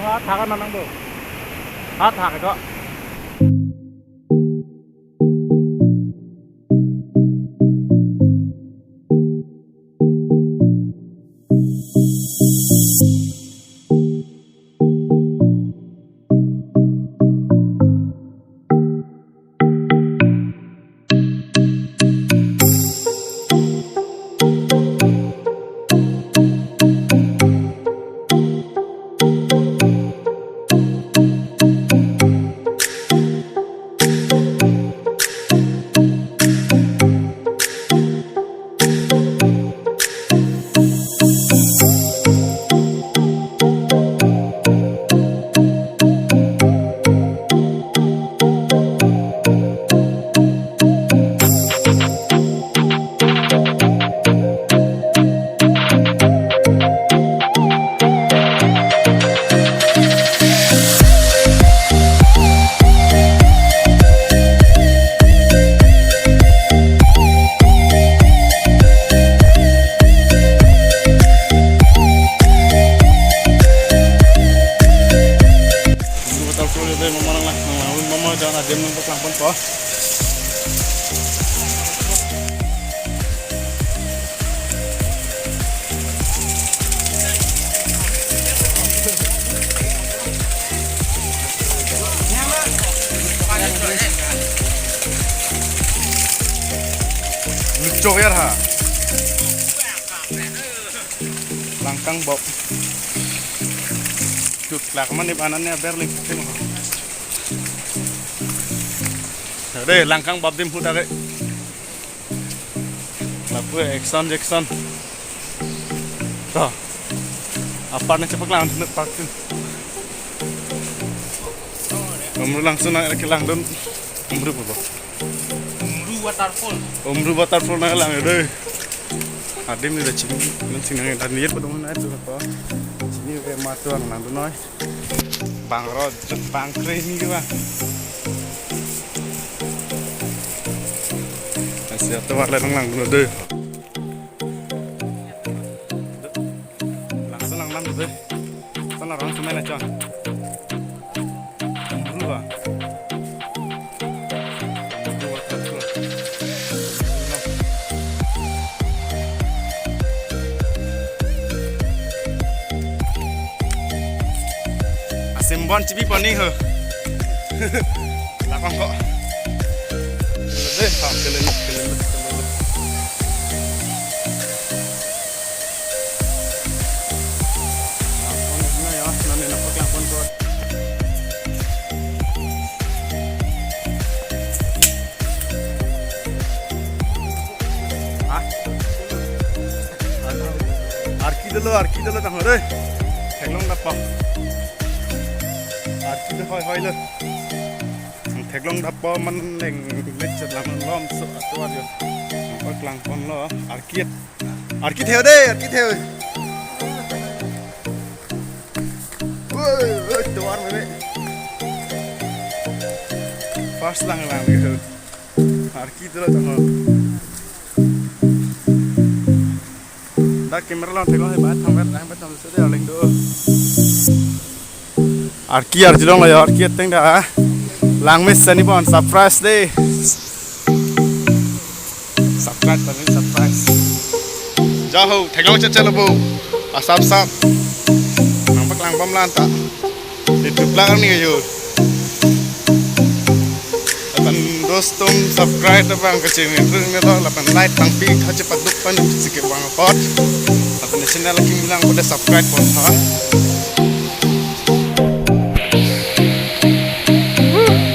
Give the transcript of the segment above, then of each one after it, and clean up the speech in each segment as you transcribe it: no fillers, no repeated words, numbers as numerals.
hát thạc nó năng đồ hát thạc cái đó Jangan ada yang pelang pon ko. Lucu ya ha. Langkang bok. Cuk lakman di anannya berling. Đây langkang bab dim huda cái là vừa action Jackson đó apa nih cepat lang nak parkin umru langsung nak lagi lang dan umru apa umru waterfall nak lang deh adim ni dah cing langsung yang tadi lihat pada mana itu apa sini kayak matuan lang tu noy bang rod bang keren ni juga siap tuh warna lang dulu deh langsung lang deh kan orang semua nak cuan berubah asimbon cipi paning he lakon kok deh kelen Arki dulu tang deh, teglong dapat. Arki dulu hoi le, teglong dapat meneng lecet lah lom tu aja. Apa kelang pon lo, arki theo deh, arki theo. Woi, tuar mana? Fast lang gitu. Arki dulu tang. Kamera lang teglong hebat, hebat sudah aling do. Arki arjulong lah ya, arki teng dah. Lang mes seni pon surprise deh. Surprise tapi surprise. Jauh, teglong cecel bu. Asap sap. Nampak lang bom lan tak. Di belakang ni yo. Dostum subscribe bang ke channel ini tu, lapan like bang pi kau cepat lupa nih sikit bang pot. Lapan di channel lagi bilang boleh subscribe pun ha.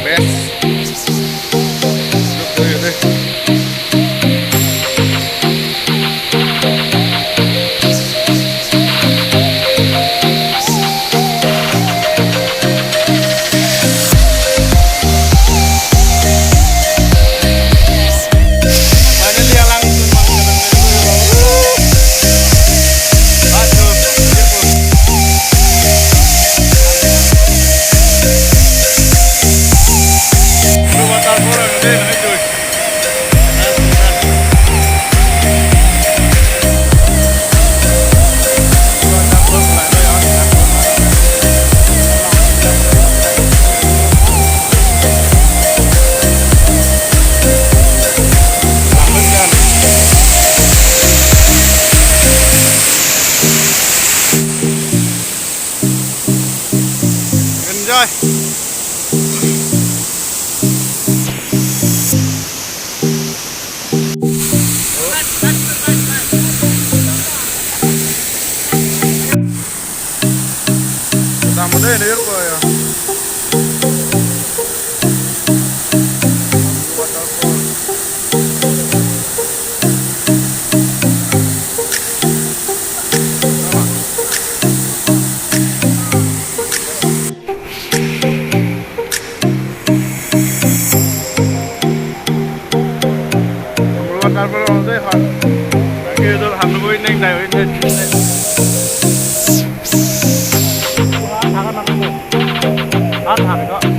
Best. Sama deh dia kok ya. Waterfall deh kan. Lagi itu hamil neng dah ini. Akan aku. Akan aku.